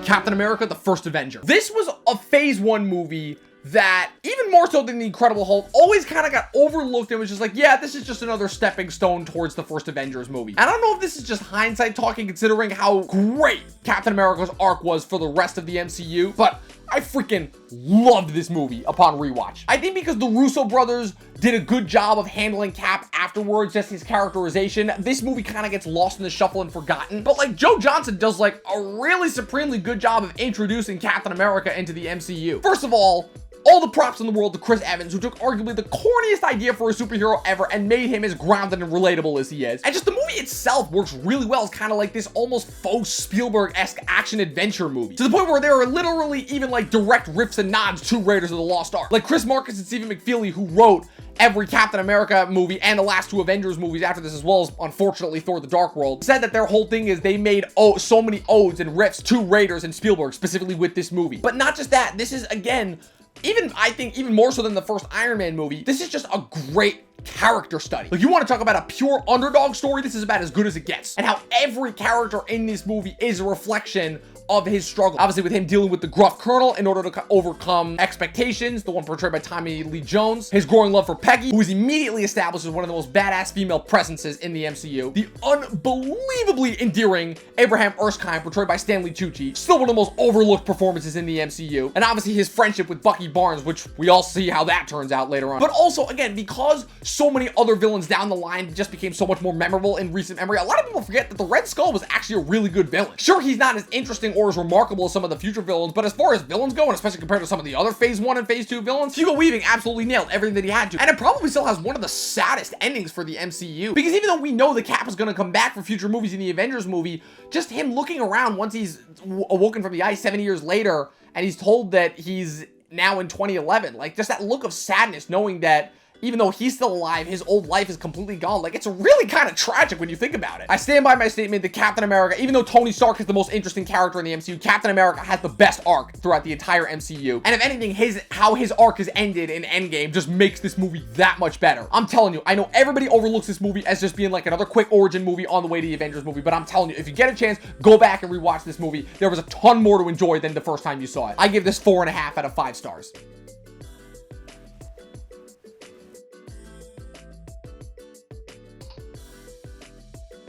Captain America, the First Avenger. This was a phase 1 movie that, even more so than the Incredible Hulk, always kind of got overlooked and was just like, yeah, this is just another stepping stone towards the first Avengers movie. I don't know if this is just hindsight talking, considering how great Captain America's arc was for the rest of the MCU, but I freaking loved this movie upon rewatch. I think because the Russo brothers did a good job of handling Cap afterwards, just his characterization, this movie kind of gets lost in the shuffle and forgotten. But like, Joe Johnston does like a really supremely good job of introducing Captain America into the MCU. First of all the props in the world to Chris Evans, who took arguably the corniest idea for a superhero ever and made him as grounded and relatable as he is. And just the movie itself works really well. It's kind of like this almost faux Spielberg-esque action-adventure movie, to the point where there are literally even like direct riffs and nods to Raiders of the Lost Ark. Like Markus and Stephen McFeeley, who wrote every Captain America movie and the last 2 Avengers movies after this, as well as, unfortunately, Thor the Dark World, said that their whole thing is they made so many odes and riffs to Raiders and Spielberg, specifically with this movie. But not just that, this is, again, I think even more so than the first Iron Man movie, this is just a great character study. Like, you want to talk about a pure underdog story, this is about as good as it gets. And how every character in this movie is a reflection of his struggle. Obviously, with him dealing with the gruff colonel in order to overcome expectations, the one portrayed by Tommy Lee Jones, his growing love for Peggy, who is immediately established as one of the most badass female presences in the MCU, the unbelievably endearing Abraham Erskine, portrayed by Stanley Tucci, still one of the most overlooked performances in the MCU, and obviously his friendship with Bucky Barnes, which we all see how that turns out later on. But also, again, because so many other villains down the line just became so much more memorable in recent memory, a lot of people forget that the Red Skull was actually a really good villain. Sure, he's not as interesting or as remarkable as some of the future villains, but as far as villains go, and especially compared to some of the other phase 1 and phase 2 villains, Hugo Weaving absolutely nailed everything that he had to. And it probably still has one of the saddest endings for the MCU, because even though we know the Cap is going to come back for future movies in the Avengers movie, just him looking around once he's awoken from the ice 70 years later, and he's told that he's now in 2011, like, just that look of sadness knowing that even though he's still alive, his old life is completely gone. Like, it's really kind of tragic when you think about it. I stand by my statement that Captain America, even though Tony Stark is the most interesting character in the MCU, Captain America has the best arc throughout the entire MCU. And if anything, how his arc is ended in Endgame just makes this movie that much better. I'm telling you, I know everybody overlooks this movie as just being like another quick origin movie on the way to the Avengers movie, but I'm telling you, if you get a chance, go back and rewatch this movie. There was a ton more to enjoy than the first time you saw it. I give this 4.5 out of 5 stars.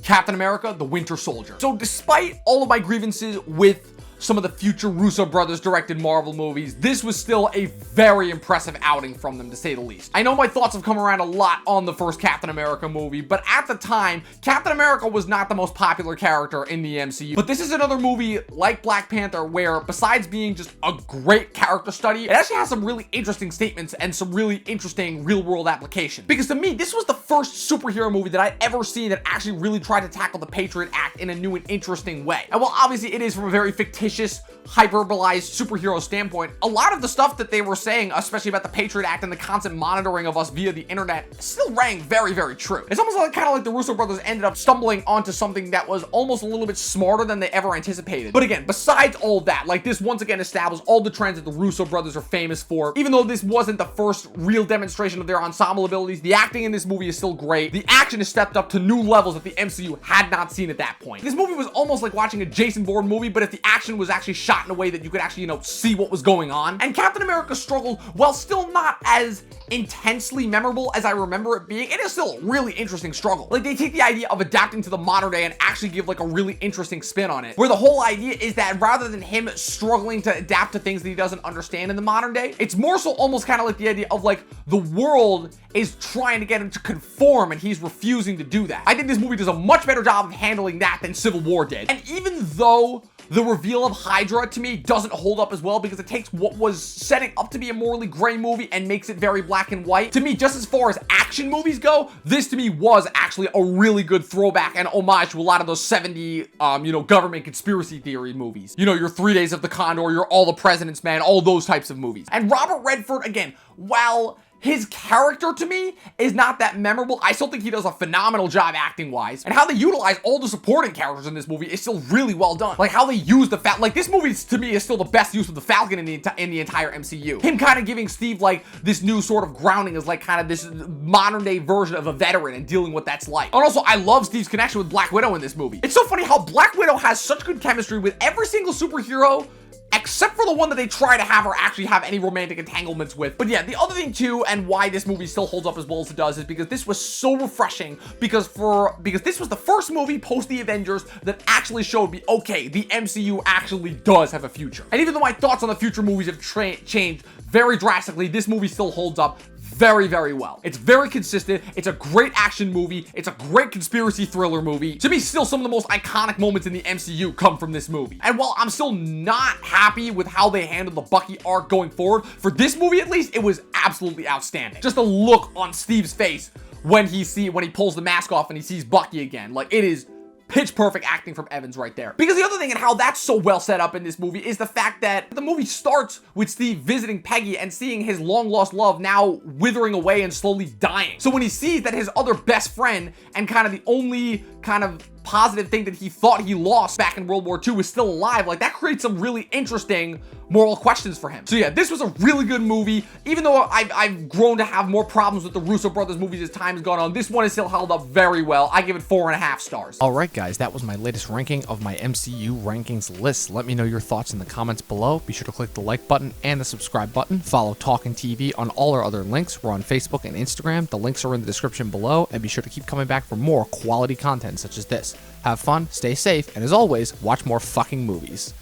Captain America, the Winter Soldier. So despite all of my grievances with some of the future Russo brothers directed Marvel movies, this was still a very impressive outing from them, to say the least. I know my thoughts have come around a lot on the first Captain America movie, but at the time, Captain America was not the most popular character in the MCU. But this is another movie like Black Panther where, besides being just a great character study, it actually has some really interesting statements and some really interesting real-world application. Because to me, this was the first superhero movie that I'd ever seen that actually really tried to tackle the Patriot Act in a new and interesting way. And while obviously it is from a very fictitious, hyperbolized superhero standpoint, a lot of the stuff that they were saying, especially about the Patriot Act and the constant monitoring of us via the internet, still rang very, very true. It's almost like kind of like the Russo brothers ended up stumbling onto something that was almost a little bit smarter than they ever anticipated. But again, besides all that, like, this once again established all the trends that the Russo brothers are famous for. Even though this wasn't the first real demonstration of their ensemble abilities, the acting in this movie is still great. The action has stepped up to new levels that the MCU had not seen at that point. This movie was almost like watching a Jason Bourne movie, but if the action was actually shot in a way that you could actually, see what was going on. And Captain America's struggle, while still not as intensely memorable as I remember it being, it is still a really interesting struggle. Like, they take the idea of adapting to the modern day and actually give like a really interesting spin on it, where the whole idea is that rather than him struggling to adapt to things that he doesn't understand in the modern day, it's more so almost kind of like the idea of like the world is trying to get him to conform and he's refusing to do that. I think this movie does a much better job of handling that than Civil War did. And even though the reveal of Hydra, to me, doesn't hold up as well because it takes what was setting up to be a morally gray movie and makes it very black and white. To me, just as far as action movies go, this to me was actually a really good throwback and homage to a lot of those 70, government conspiracy theory movies. Your 3 Days of the Condor, your All the President's Men, all those types of movies. And Robert Redford, again, while his character to me is not that memorable. I still think he does a phenomenal job acting wise, and how they utilize all the supporting characters in this movie is still really well done. Like how they use the like this movie to me is still the best use of the Falcon in the entire MCU. Him kind of giving Steve like this new sort of grounding as like kind of this modern day version of a veteran and dealing with that's like. And also I love Steve's connection with Black Widow in this movie. It's so funny how Black Widow has such good chemistry with every single superhero except for the one that they try to have or actually have any romantic entanglements with. But yeah, the other thing too, and why this movie still holds up as well as it does, is because this was so refreshing, because this was the first movie post the Avengers that actually showed me, okay, the MCU actually does have a future. And even though my thoughts on the future movies have changed very drastically, this movie still holds up very, very well. It's very consistent. It's a great action movie. It's a great conspiracy thriller movie. To me, still some of the most iconic moments in the MCU come from this movie. And while I'm still not happy with how they handled the Bucky arc going forward, for this movie at least, it was absolutely outstanding. Just the look on Steve's face when he pulls the mask off and he sees Bucky again. Like, it is pitch perfect acting from Evans right there. Because the other thing and how that's so well set up in this movie is the fact that the movie starts with Steve visiting Peggy and seeing his long lost love now withering away and slowly dying. So when he sees that his other best friend and kind of the only kind of positive thing that he thought he lost back in World War II is still alive, like that creates some really interesting moral questions for him. So yeah, this was a really good movie. Even though I've grown to have more problems with the Russo brothers movies as time's gone on, this one is still held up very well. I give it 4.5 stars. Alright guys, that was my latest ranking of my MCU rankings list. Let me know your thoughts in the comments below. Be sure to click the like button and the subscribe button. Follow Talkin TV on all our other links. We're on Facebook and Instagram. The links are in the description below, and be sure to keep coming back for more quality content such as this. Have fun, stay safe, and as always, watch more fucking movies.